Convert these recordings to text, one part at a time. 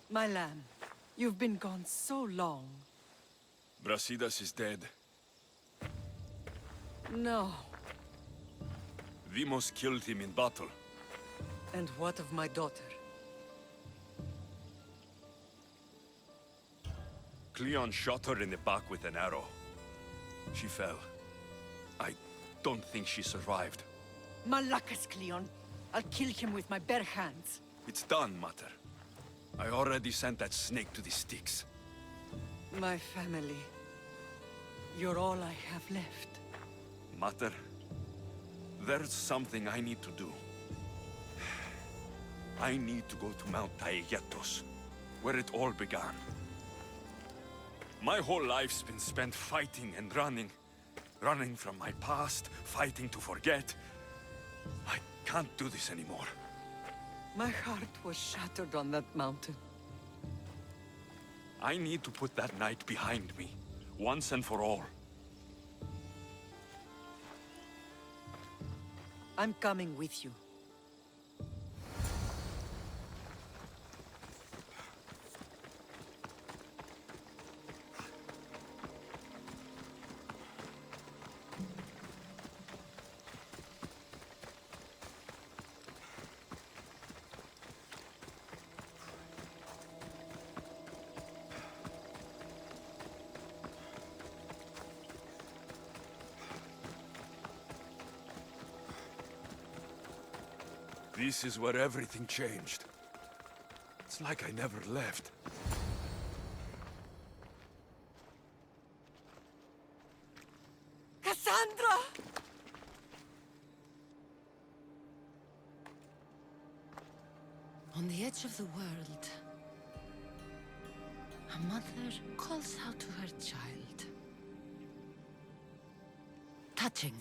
My lamb, you've been gone so long. Brasidas is dead. No. Vimos killed him in battle. And what of my daughter? Cleon shot her in the back with an arrow. She fell. I don't think she survived. Malakas, Cleon. I'll kill him with my bare hands. It's done, Mater. I already sent that snake to the Styx. My family. You're all I have left. Mater, there's something I need to do. I need to go to Mount Taygetos, where it all began. My whole life's been spent fighting and running. Running from my past, fighting to forget. I can't do this anymore. My heart was shattered on that mountain. I need to put that night behind me, once and for all. I'm coming with you. This is where everything changed. It's like I never left. Kassandra! On the edge of the world, a mother calls out to her child. Touching.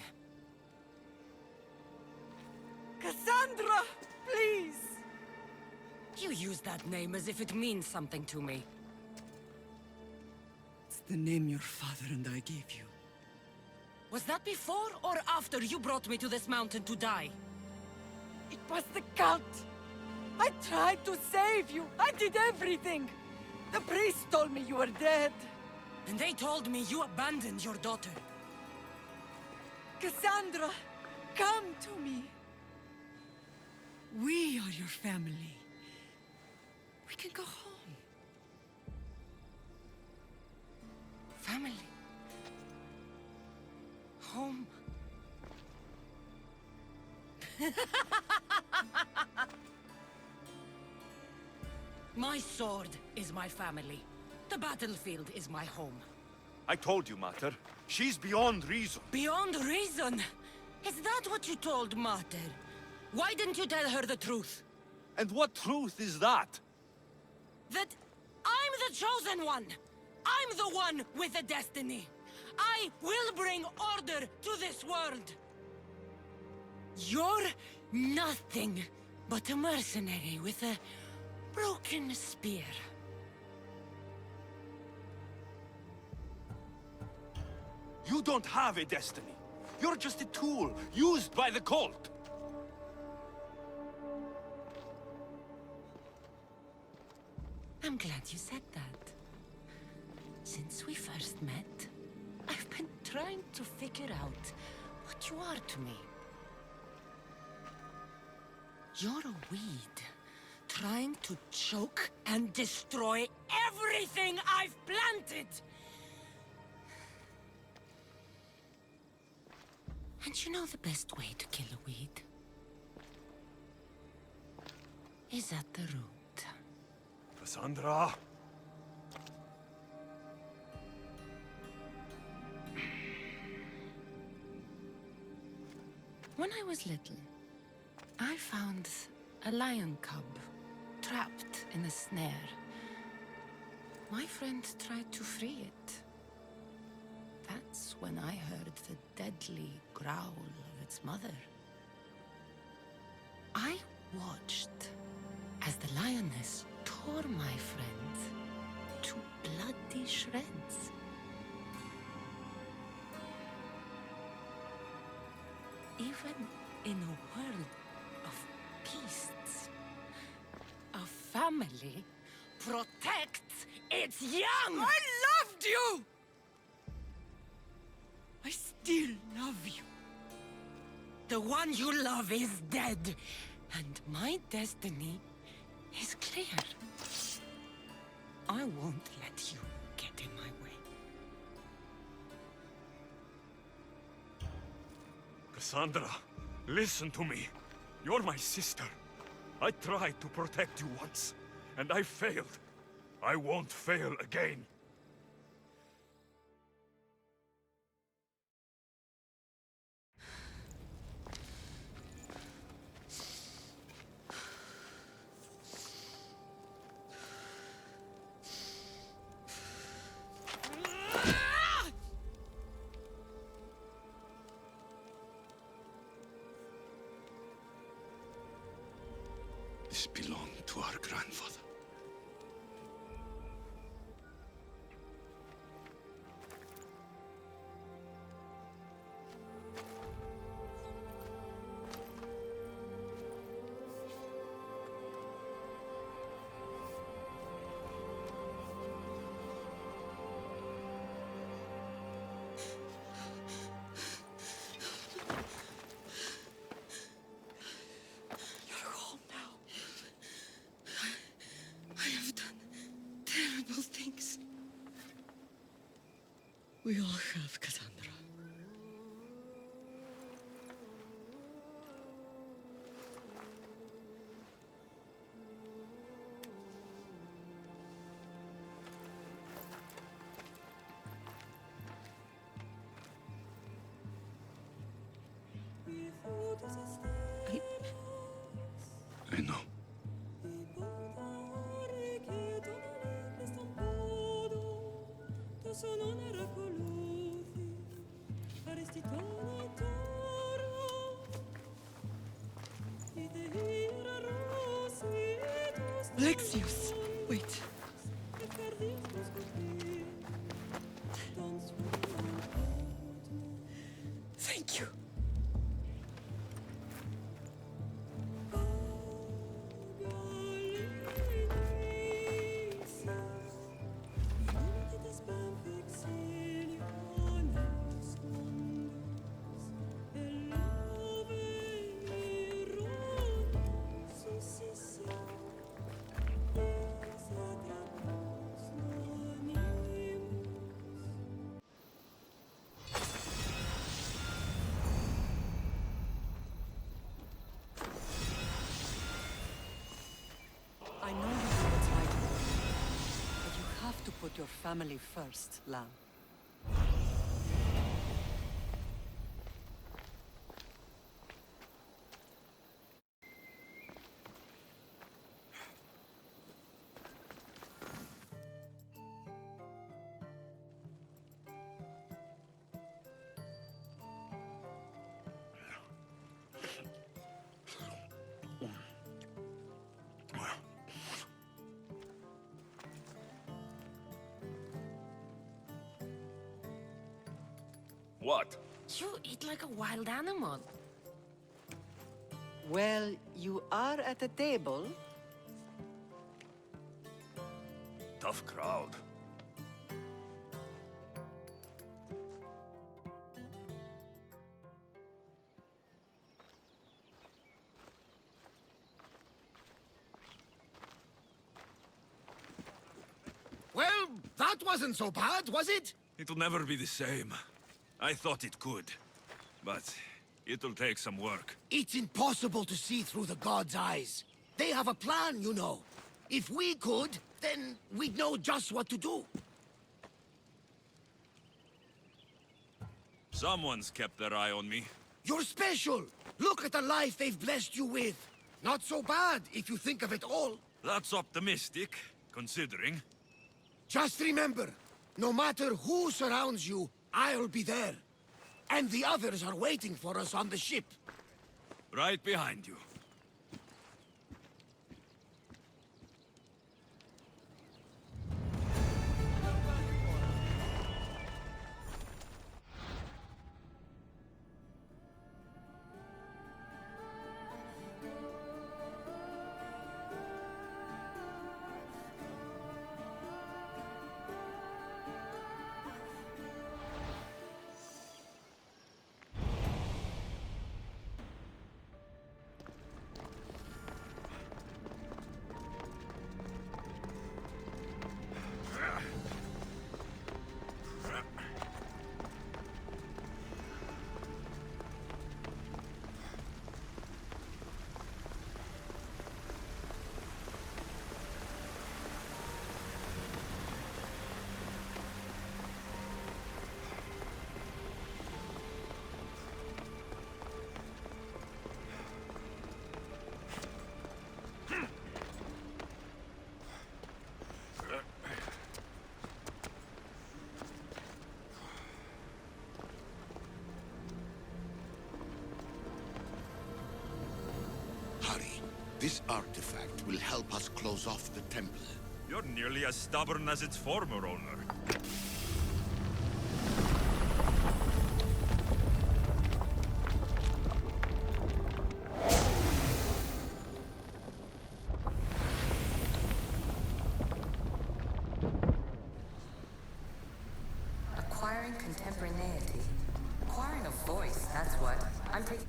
Kassandra! Please! You use that name as if it means something to me. It's the name your father and I gave you. Was that before or after you brought me to this mountain to die? It was the cult! I tried to save you! I did everything! The priest told me you were dead! And they told me you abandoned your daughter. Kassandra! Come to me! We are your family. We can go home. Family. Home. My sword is my family. The battlefield is my home. I told you, Mater. She's beyond reason. Beyond reason? Is that what you told Mater? Why didn't you tell her the truth? And what truth is that? That I'm the chosen one! I'm the one with a destiny! I will bring order to this world! You're nothing but a mercenary with a broken spear. You don't have a destiny. You're just a tool, used by the cult. I'm glad you said that. Since we first met, I've been trying to figure out what you are to me. You're a weed, trying to choke and destroy everything I've planted! And you know the best way to kill a weed? Is at the root. Kassandra! When I was little, I found a lion cub trapped in a snare. My friend tried to free it. That's when I heard the deadly growl of its mother. I watched as the lioness tore my friend to bloody shreds. Even in a world of beasts, a family protects its young! I loved you! I still love you. The one you love is dead, and my destiny is clear. I won't let you get in my way. Kassandra, listen to me. You're my sister. I tried to protect you once, and I failed. I won't fail again. This belonged to our grandfather. You're home now. I have done terrible things. We all have, Kassandra. I know. Alexios, wait. Thank you. I know you do what's right, but you have to put your family first, Lamb. What? You eat like a wild animal. Well, you are at a table. Tough crowd. Well, that wasn't so bad, was it? It'll never be the same. I thought it could, but it'll take some work. It's impossible to see through the gods' eyes. They have a plan, you know. If we could, then we'd know just what to do. Someone's kept their eye on me. You're special! Look at the life they've blessed you with. Not so bad, if you think of it all. That's optimistic, considering. Just remember, no matter who surrounds you, I'll be there. And the others are waiting for us on the ship. Right behind you. This artifact will help us close off the temple. You're nearly as stubborn as its former owner. Acquiring contemporaneity. Acquiring a voice, that's what. I'm taking...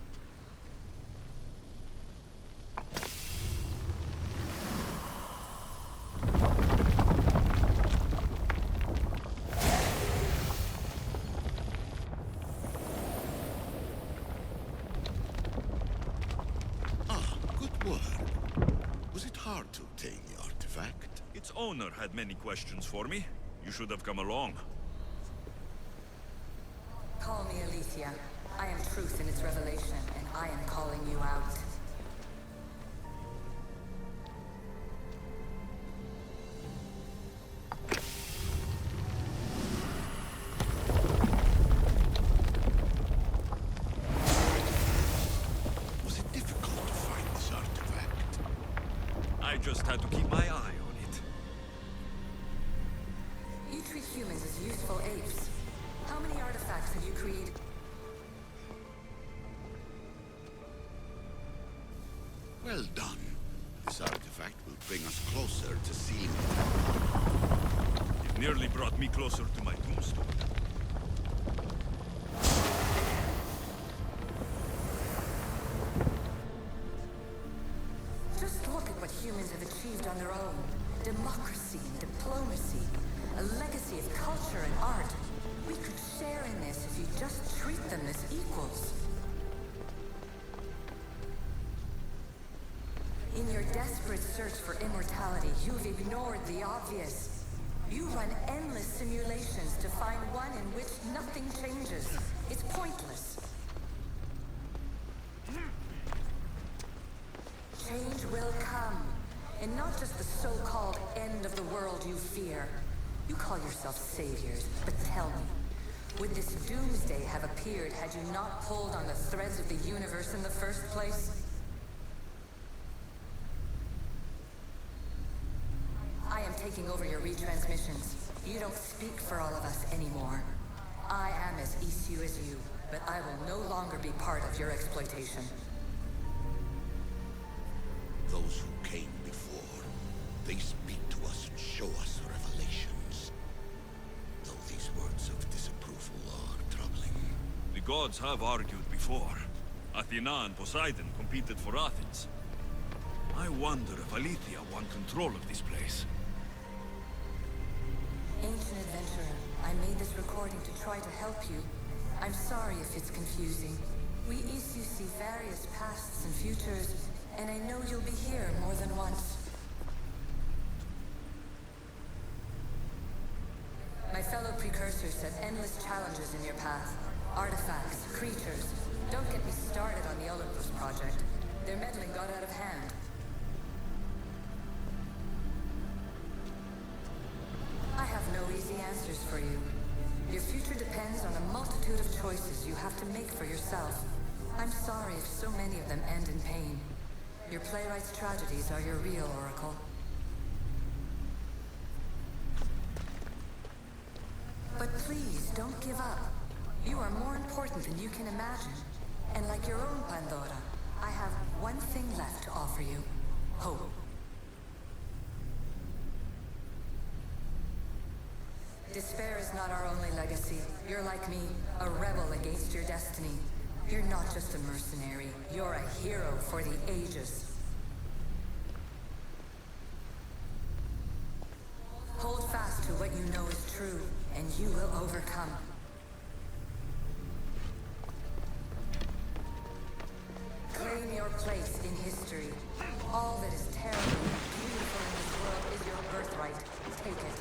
Hard to obtain the artifact. Its owner had many questions for me. You should have come along. Call me Alexios. I am truth in its revelation, and I am calling you out. Was it difficult to find this artifact? I just had to keep my eye on it. You treat humans as useful apes. How many artifacts have you created? Well done. This artifact will bring us closer to sealing the temple. It nearly brought me closer to my tombstone. Just look at what humans have achieved on their own. Democracy and diplomacy. A legacy of culture and art. We could share in this if you just treat them as equals. In your desperate search for immortality, you've ignored the obvious. You run endless simulations to find one in which nothing changes. It's pointless. Change will come. And not just the so-called end of the world you fear. You call yourself saviors, but tell me, would this doomsday have appeared had you not pulled on the threads of the universe in the first place? I am taking over your retransmissions. You don't speak for all of us anymore. I am as issue as you, but I will no longer be part of your exploitation. Those who came before, they speak to us and show us revelations. Though these words of disapproval are troubling. The gods have argued before. Athena and Poseidon competed for Athens. I wonder if Aletheia won control of this place. Ancient adventurer, I made this recording to try to help you. I'm sorry if it's confusing. We issue see various pasts and futures, and I know you'll be here more than once. My fellow precursors set endless challenges in your path. Artifacts, creatures. Don't get me started on the Olympus project. Their meddling got out of hand. I have no easy answers for you. Your future depends on a multitude of choices you have to make for yourself. I'm sorry if so many of them end in pain. Your playwright's tragedies are your real oracle. But please, don't give up. You are more important than you can imagine. And like your own Pandora, I have one thing left to offer you. Hope. Despair is not our only legacy. You're like me, a rebel against your destiny. You're not just a mercenary, you're a hero for the ages. Hold fast to what you know is true, and you will overcome. Claim your place in history. All that is terrible and beautiful in this world is your birthright. Take it.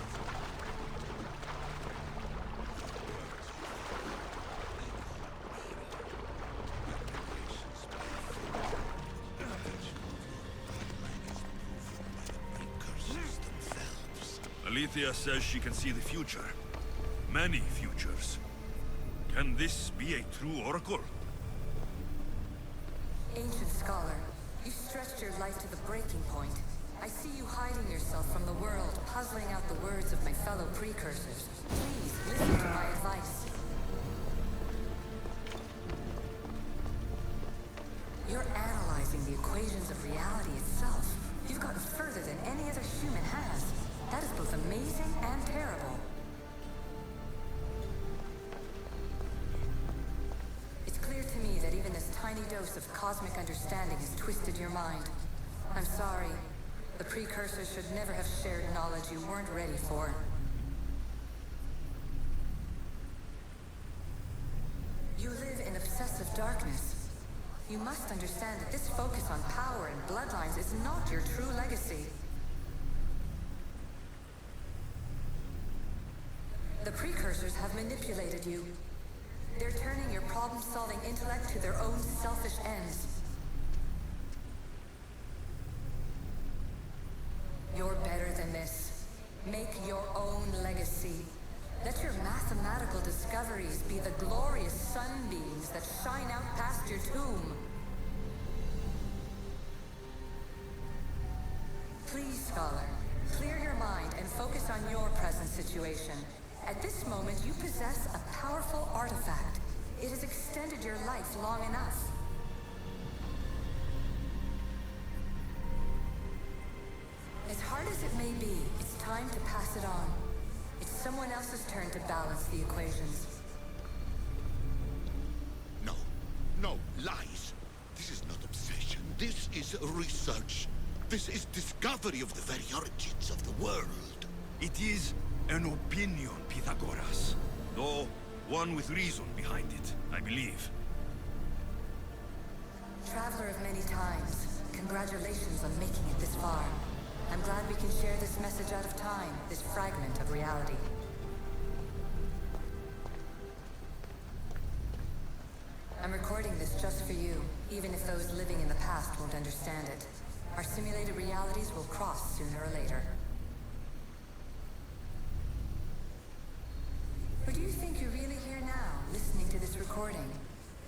Aletheia says she can see the future. Many futures. Can this be a true oracle? Ancient scholar, You stretched your life to the breaking point. I see you hiding yourself from the world, puzzling out the words of my fellow precursors. Please, listen to my advice. You're analyzing the equations of reality itself. You've gotten further than any other human has. That is both amazing and terrible. It's clear to me that even this tiny dose of cosmic understanding has twisted your mind. I'm sorry. The precursors should never have shared knowledge you weren't ready for. You live in obsessive darkness. You must understand that this focus on power and bloodlines is not your true legacy. The precursors have manipulated you. They're turning your problem-solving intellect to their own selfish ends. You're better than this. Make your own legacy. Let your mathematical discoveries be the glorious sunbeams that shine out past your tomb. Please, scholar, clear your mind and focus on your present situation. At this moment, you possess a powerful artifact. It has extended your life long enough. As hard as it may be, it's time to pass it on. It's someone else's turn to balance the equations. No, no, lies. This is not obsession. This is research. This is discovery of the very origins of the world. It is an opinion, Pythagoras. Though one with reason behind it, I believe. Traveler of many times, congratulations on making it this far. I'm glad we can share this message out of time, this fragment of reality. I'm recording this just for you, even if those living in the past won't understand it. Our simulated realities will cross sooner or later. Or do you think you're really here now, listening to this recording?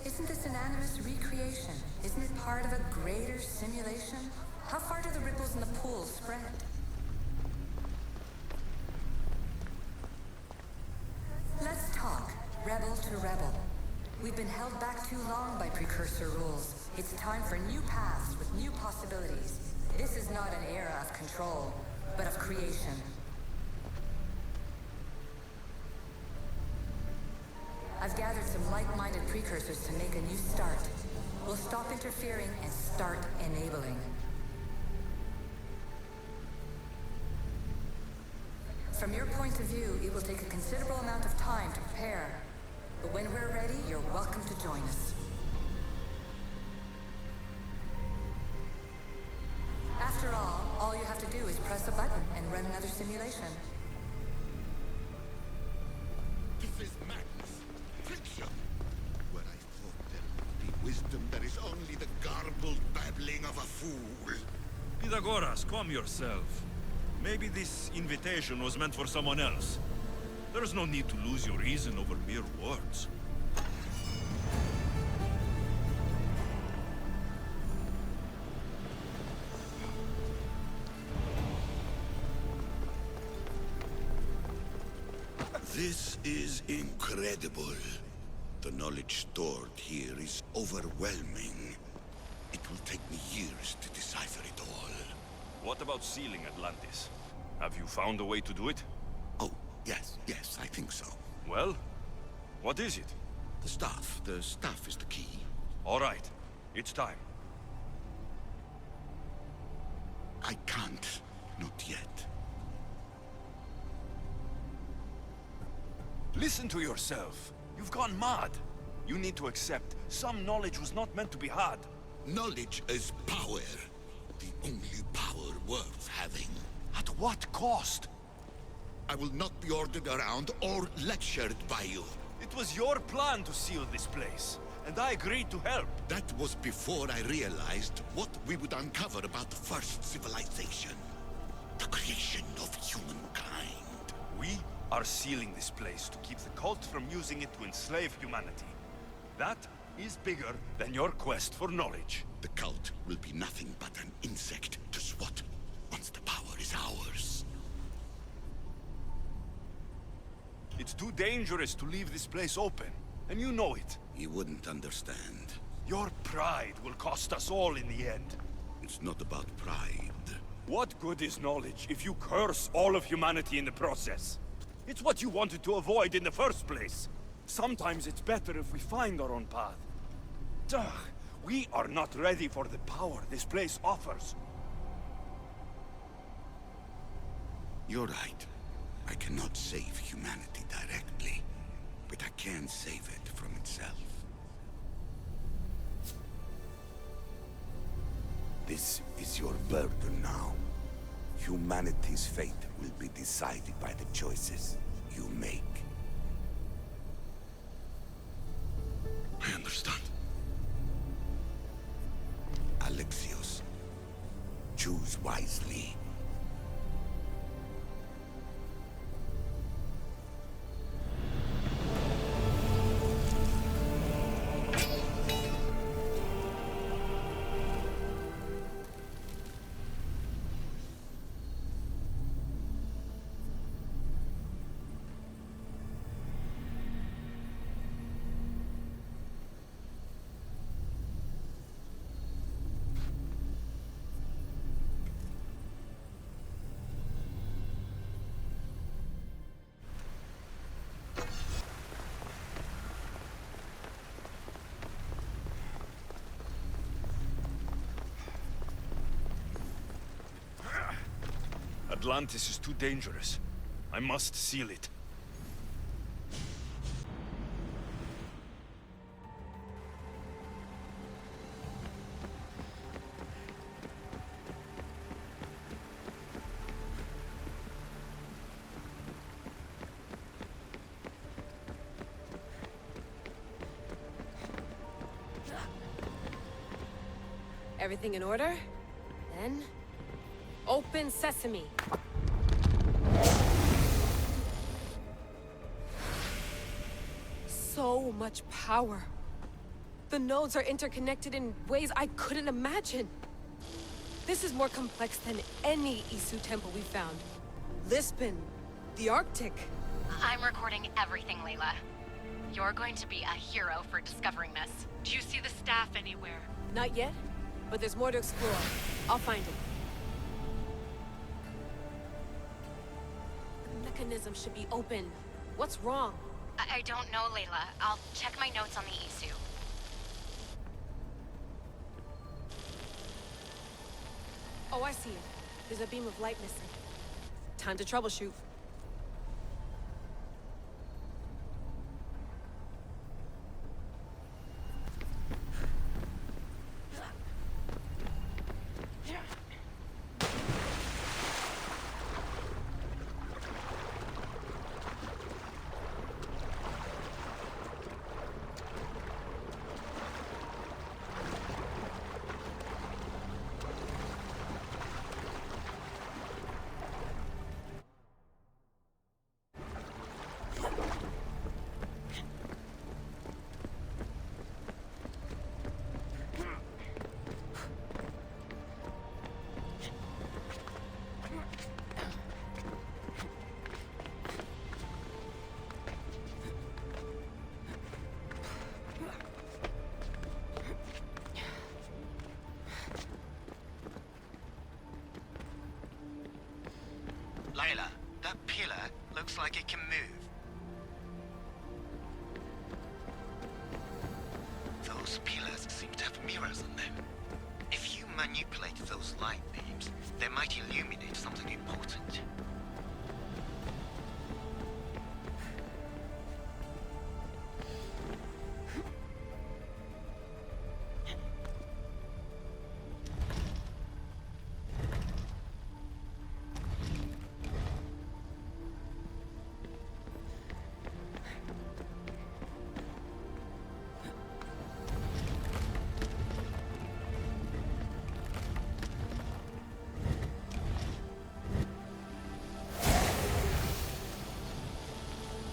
Isn't this an animus recreation? Isn't it part of a greater simulation? How far do the ripples in the pool spread? Let's talk, rebel to rebel. We've been held back too long by precursor rules. It's time for new paths with new possibilities. This is not an era of control, but of creation. I've gathered some like-minded precursors to make a new start. We'll stop interfering and start enabling. From your point of view, it will take a considerable amount of time to prepare. But when we're ready, you're welcome to join us. After all you have to do is press a button and run another simulation. This is madness. Fiction. Where I thought there would be wisdom, there is only the garbled babbling of a fool. Pythagoras, calm yourself. Maybe this invitation was meant for someone else. There's no need to lose your reason over mere words. This is incredible. The knowledge stored here is overwhelming. It will take me years to decipher it all. What about sealing Atlantis? Have you found a way to do it? Oh, yes, I think so. Well, what is it? The staff is the key. All right, it's time. I can't, not yet. Listen to yourself. You've gone mad. You need to accept some knowledge was not meant to be had. Knowledge is power. The only power worth having. At what cost? I will not be ordered around or lectured by you. It was your plan to seal this place, and I agreed to help. That was before I realized what we would uncover about the first civilization. The creation of humankind. We are sealing this place to keep the cult from using it to enslave humanity. That is bigger than your quest for knowledge. The cult will be nothing but an insect to swat once the power is ours. It's too dangerous to leave this place open, and you know it. You wouldn't understand. Your pride will cost us all in the end. It's not about pride. What good is knowledge if you curse all of humanity in the process? It's what you wanted to avoid in the first place. Sometimes it's better if we find our own path. Ugh, we are not ready for the power this place offers. You're right. I cannot save humanity directly, but I can save it from itself. This is your burden now. Humanity's fate will be decided by the choices you make. I understand. Alexios, choose wisely. Atlantis is too dangerous. I must seal it. Everything in order? Then... open sesame. So much power. The nodes are interconnected in ways I couldn't imagine. This is more complex than any Isu temple we found. Lisbon, the Arctic. I'm recording everything, Layla. You're going to be a hero for discovering this. Do you see the staff anywhere? Not yet, but there's more to explore. I'll find it. The mechanism should be open. What's wrong? I don't know, Layla. I'll check my notes on the Isu. Oh, I see it. There's a beam of light missing. Time to troubleshoot. Layla, that pillar looks like it can move. Those pillars seem to have mirrors on them. If you manipulate those light beams, they might illuminate something important.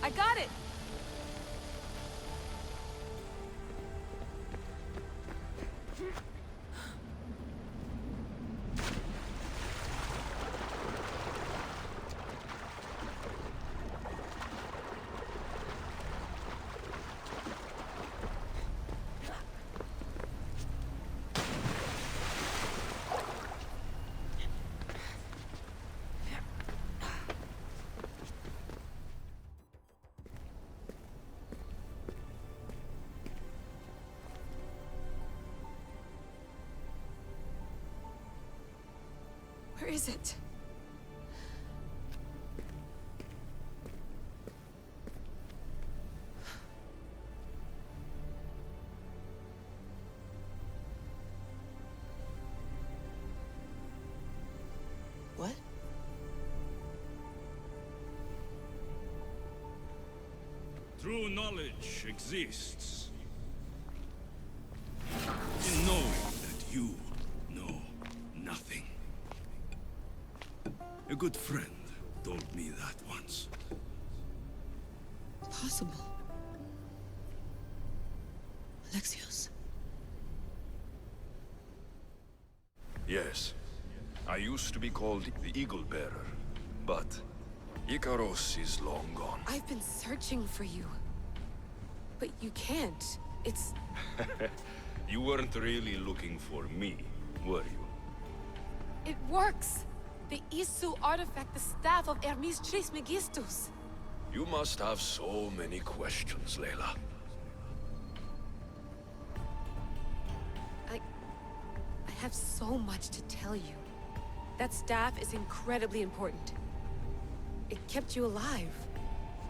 I got it! is it? What? True knowledge exists in knowing that you know nothing. A good friend told me that once. Possible. Alexios. Yes. I used to be called the Eagle Bearer, but Icaros is long gone. I've been searching for you. But you can't. It's... You weren't really looking for me, were you? It works! The Isu artifact, the staff of Hermes Trismegistus. You must have so many questions, Layla. I have so much to tell you. That staff is incredibly important. It kept you alive.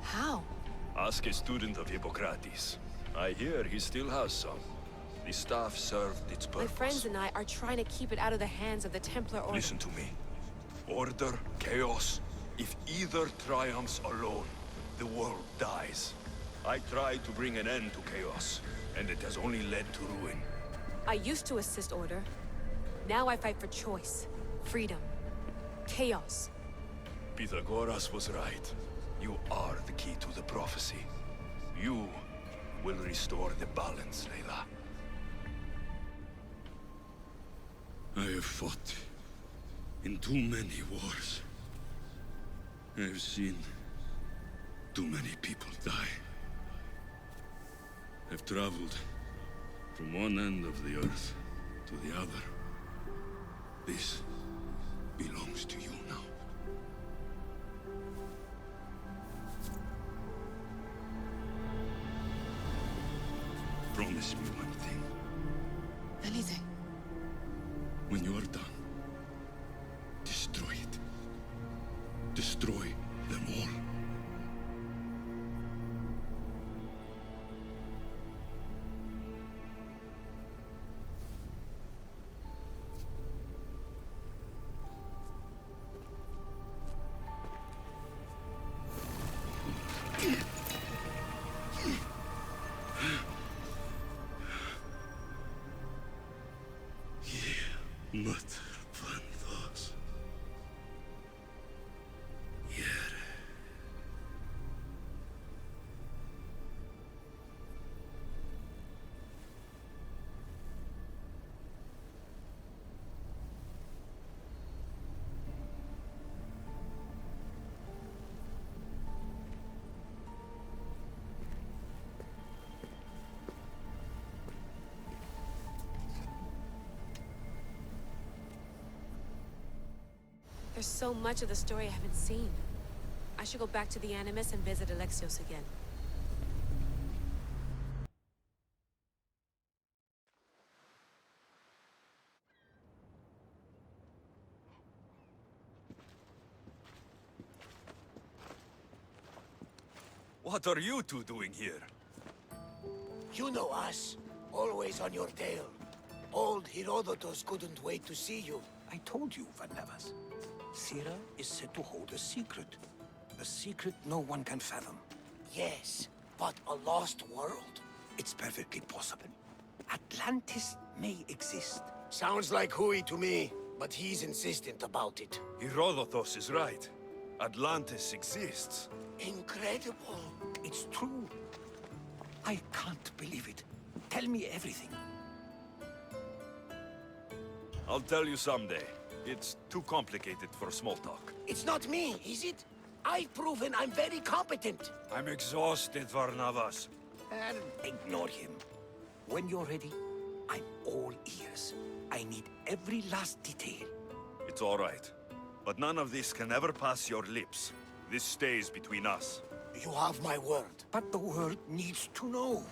How? Ask a student of Hippocrates. I hear he still has some. The staff served its purpose. My friends and I are trying to keep it out of the hands of the Templar Order. Listen to me. Order, chaos. If either triumphs alone, the world dies. I tried to bring an end to chaos, and it has only led to ruin. I used to assist Order. Now I fight for choice, freedom, chaos. Pythagoras was right. You are the key to the prophecy. You will restore the balance, Layla. I have fought in too many wars. I have seen too many people die. I've traveled from one end of the earth to the other. This belongs to you now. Promise me one thing. Anything. When you are done, destroy it. Destroy them all. There's so much of the story I haven't seen. I should go back to the Animus and visit Alexios again. What are you two doing here? You know us. Always on your tail. Old Herodotus couldn't wait to see you. I told you, Varnavas. Sira is said to hold a secret. A secret no one can fathom. Yes, but a lost world? It's perfectly possible. Atlantis may exist. Sounds like Hui to me, but he's insistent about it. Herodotus is right. Atlantis exists. Incredible. It's true. I can't believe it. Tell me everything. I'll tell you someday. It's too complicated for small talk. It's not me, is it? I've proven I'm very competent. I'm exhausted, Varnavas. And ignore him. When you're ready, I'm all ears. I need every last detail. It's all right. But none of this can ever pass your lips. This stays between us. You have my word. But the world needs to know.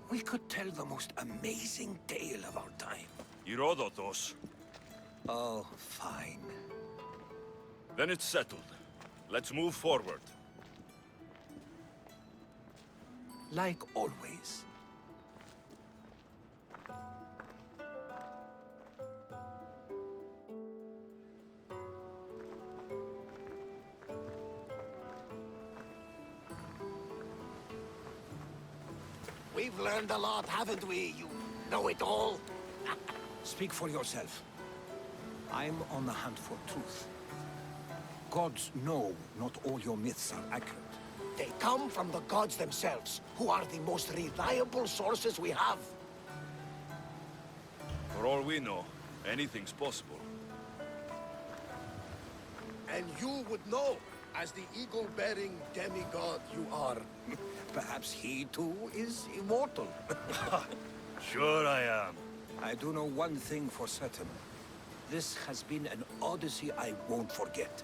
We could tell the most amazing tale of our time. Herodotus. Oh, fine. Then it's settled. Let's move forward. Like always. We've learned a lot, haven't we, you know-it-all? Speak for yourself. I'm on the hunt for truth. Gods know not all your myths are accurate. They come from the gods themselves, who are the most reliable sources we have. For all we know, anything's possible. And you would know, as the eagle-bearing demigod you are. Perhaps he too is immortal. Sure I am. I do know one thing for certain. This has been an odyssey I won't forget.